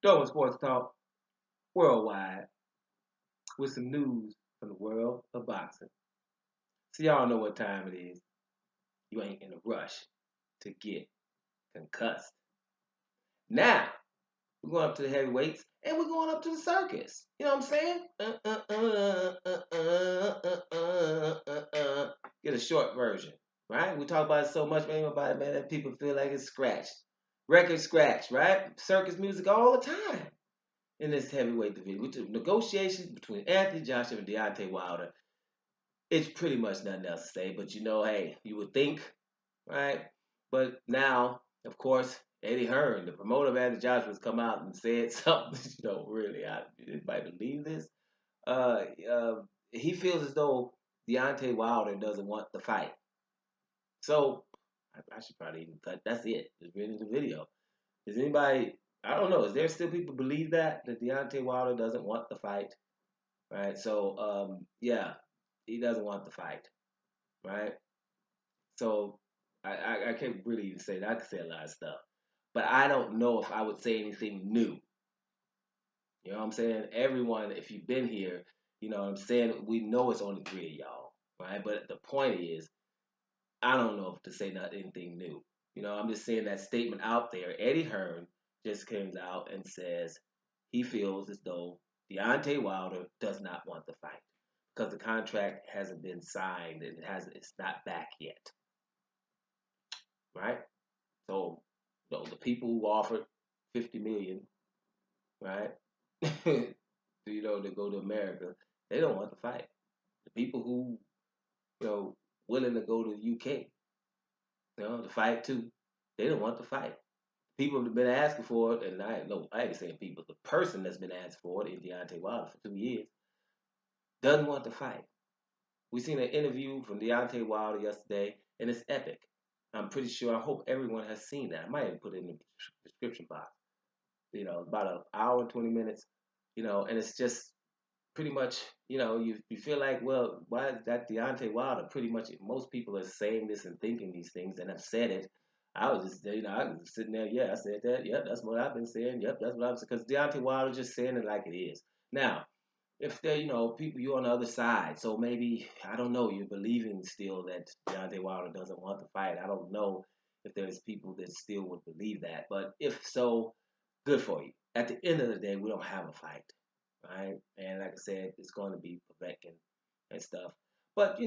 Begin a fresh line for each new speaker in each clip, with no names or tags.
Showing sports talk worldwide with some news from the world of boxing. So y'all know what time it is. You ain't in a rush to get concussed. Now, we're going up to the heavyweights and we're going up to the circus. You know what I'm saying? Get a short version, right? We talk about it so much, man, about it, man, that people feel like it's scratched. Record scratch, right? Circus music all the time in this heavyweight division. With the negotiations between Anthony Joshua and Deontay Wilder, it's pretty much nothing else to say. But hey, you would think, right? But now, of course, Eddie Hearn, the promoter of Anthony Joshua, has come out and said something. Really, anybody believe this? Uh, uh, he feels as though Deontay Wilder doesn't want the fight. So I should probably even cut. That's it. Just reading the video. Is anybody? I don't know. Is there still people believe that Deontay Wilder doesn't want the fight? Right. So yeah, he doesn't want the fight. Right. So I can't really even say that. I could say a lot of stuff, but I don't know if I would say anything new. You know what I'm saying? Everyone, if you've been here, you know what I'm saying? We know it's only three of y'all, right? But the point is, I don't know if to say not anything new. I'm just saying that statement out there. Eddie Hearn just comes out and says he feels as though Deontay Wilder does not want the fight because the contract hasn't been signed and it's not back yet, right? So, the people who offered 50 million, right? To go to America, they don't want the fight. The people who, willing to go to the UK, to fight too, they don't want the fight. People have been asking for it, and I ain't saying people. The person that's been asking for it is Deontay Wilder for 2 years. Doesn't want to fight. We seen an interview from Deontay Wilder yesterday, and it's epic. I'm pretty sure. I hope everyone has seen that. I might even put it in the description box. About an hour and 20 minutes. And it's just pretty much. You feel like, well, why is that Deontay Wilder? Pretty much, most people are saying this and thinking these things and have said it. I was just, I was sitting there. Yeah, I said that. Yep, that's what I've been saying. Yep, that's what I'm saying. Because Deontay Wilder just saying it like it is. Now, if they're, people, you're on the other side. So maybe, I don't know, you're believing still that Deontay Wilder doesn't want to fight. I don't know if there's people that still would believe that. But if so, good for you. At the end of the day, we don't have a fight, right? And like I said, it's going to be Povetkin and stuff. But,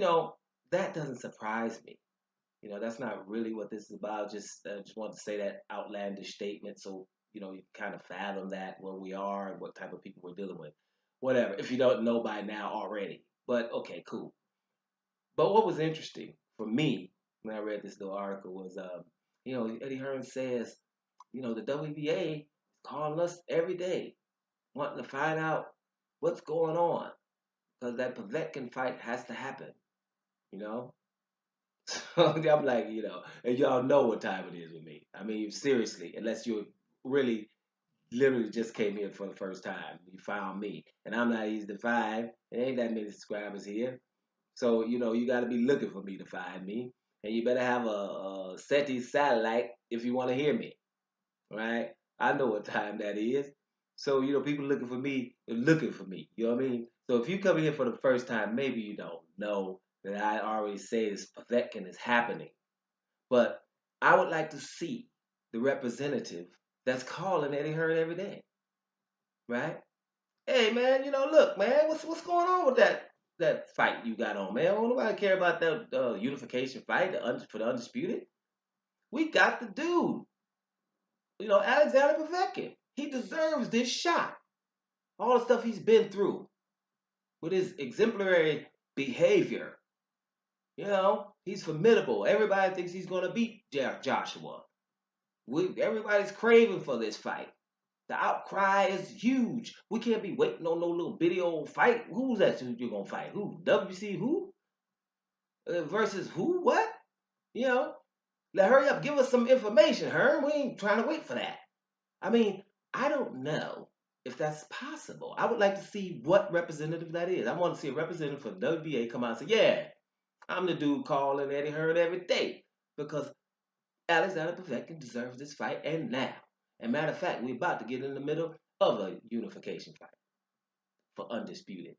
that doesn't surprise me. That's not really what this is about. Just want to say that outlandish statement so, you kind of fathom that where we are and what type of people we're dealing with. Whatever, if you don't know by now already. But okay, cool. But what was interesting for me when I read this little article was, Eddie Hearn says, the WBA calling us every day, wanting to find out what's going on because that Povetkin fight has to happen. You know, so I'm like, and y'all know what time it is with me. I mean, seriously, unless you're really literally just came here for the first time, you found me, and I'm not easy to find. There ain't that many subscribers here, so you got to be looking for me to find me, and you better have a SETI satellite if you want to hear me, right? I know what time that is. So, people looking for me, they're looking for me. You know what I mean? So if you come here for the first time, maybe you don't know that I already say this Povetkin is happening. But I would like to see the representative that's calling Eddie Hearn every day, right? Hey man, look, man, what's going on with that fight you got on, man? Don't nobody care about that unification fight for the undisputed. We got the dude, Alexander Povetkin. He deserves this shot. All the stuff he's been through with his exemplary behavior. He's formidable. Everybody thinks he's going to beat Joshua. Everybody's craving for this fight. The outcry is huge. We can't be waiting on no little video fight. Who's that you're going to fight? Who? WC who? Versus who? What? Hurry up. Give us some information, Hearn. We ain't trying to wait for that. I mean, I don't know if that's possible. I would like to see what representative that is. I want to see a representative from WBA come out and say, yeah, I'm the dude calling Eddie Hearn every day because Alexander Povetkin deserves this fight and now. And matter of fact, we're about to get in the middle of a unification fight for undisputed.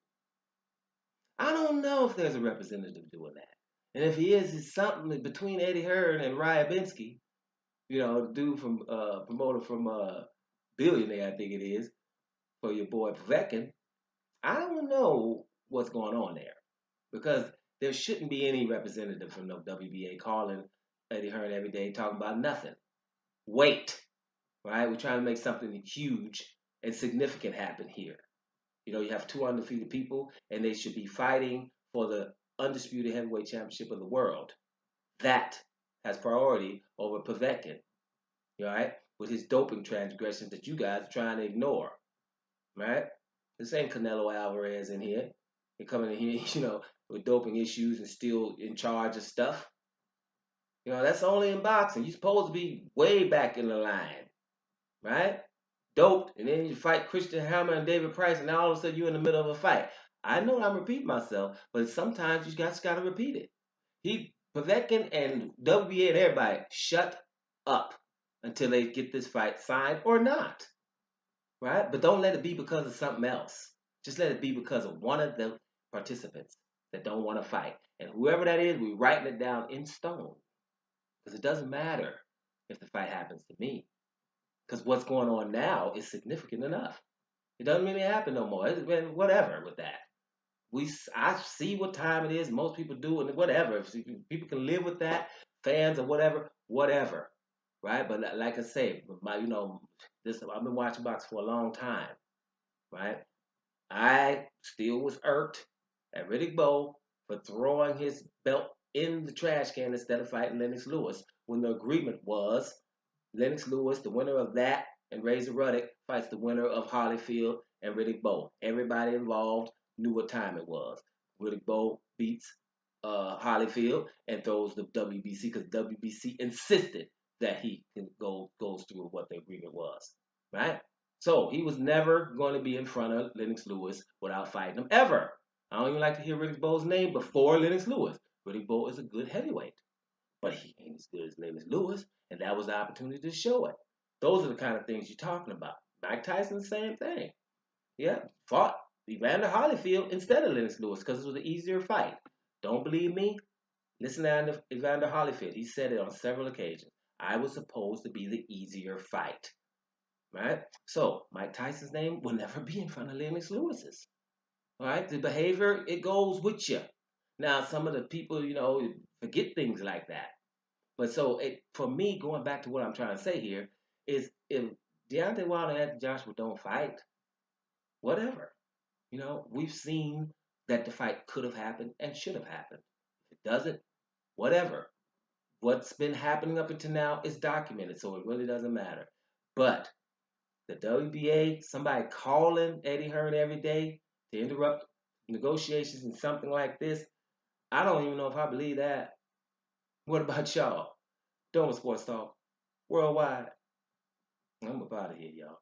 I don't know if there's a representative doing that. And if he is, it's something between Eddie Hearn and Ryabinski, the dude from promoter from Billionaire, I think it is, for your boy Povetkin. I don't know what's going on there because there shouldn't be any representative from no WBA calling Eddie Hearn every day talking about nothing. Wait, right? We're trying to make something huge and significant happen here. You have two undefeated people, and they should be fighting for the undisputed heavyweight championship of the world. That has priority over Povetkin, right? With his doping transgressions that you guys are trying to ignore, right? This ain't Canelo Alvarez in here. He coming in here, with doping issues and still in charge of stuff. That's only in boxing. You're supposed to be way back in the line, right? Doped, and then you fight Christian Hammer and David Price, and now all of a sudden you're in the middle of a fight. I know I'm repeating myself, but sometimes you guys got to repeat it. Povetkin and WBA and everybody, shut up until they get this fight signed or not, right? But don't let it be because of something else. Just let it be because of one of the participants that don't want to fight. And whoever that is, we're writing it down in stone. Because it doesn't matter if the fight happens to me. Because what's going on now is significant enough. It doesn't really happen no more. It's been whatever with that. I see what time it is. Most people do, and whatever. If people can live with that, fans or whatever, right? But like I say, I've been watching boxing for a long time, right? I still was irked at Riddick Bowe for throwing his belt in the trash can instead of fighting Lennox Lewis when the agreement was Lennox Lewis, the winner of that, and Razor Ruddock fights the winner of Holyfield and Riddick Bowe. Everybody involved knew what time it was. Riddick Bowe beats Holyfield and throws the WBC because WBC insisted that he goes through what the agreement was, right? So he was never going to be in front of Lennox Lewis without fighting him ever. I don't even like to hear Riddick Bowe's name before Lennox Lewis. Riddick Bowe is a good heavyweight, but he ain't as good as Lennox Lewis, and that was the opportunity to show it. Those are the kind of things you're talking about. Mike Tyson, the same thing. Yeah, fought Evander Holyfield instead of Lennox Lewis because it was an easier fight. Don't believe me? Listen to Evander Holyfield. He said it on several occasions. I was supposed to be the easier fight, right? So Mike Tyson's name will never be in front of Lennox Lewis's. All right, the behavior it goes with you. Now some of the people, forget things like that. But so for me, going back to what I'm trying to say here, is if Deontay Wilder and Anthony Joshua don't fight, whatever. We've seen that the fight could have happened and should have happened. If it doesn't, whatever. What's been happening up until now is documented, so it really doesn't matter. But the WBA, somebody calling Eddie Hearn every day to interrupt negotiations and something like this, I don't even know if I believe that. What about y'all? Doing Sports Talk Worldwide. I'm about out of here, y'all.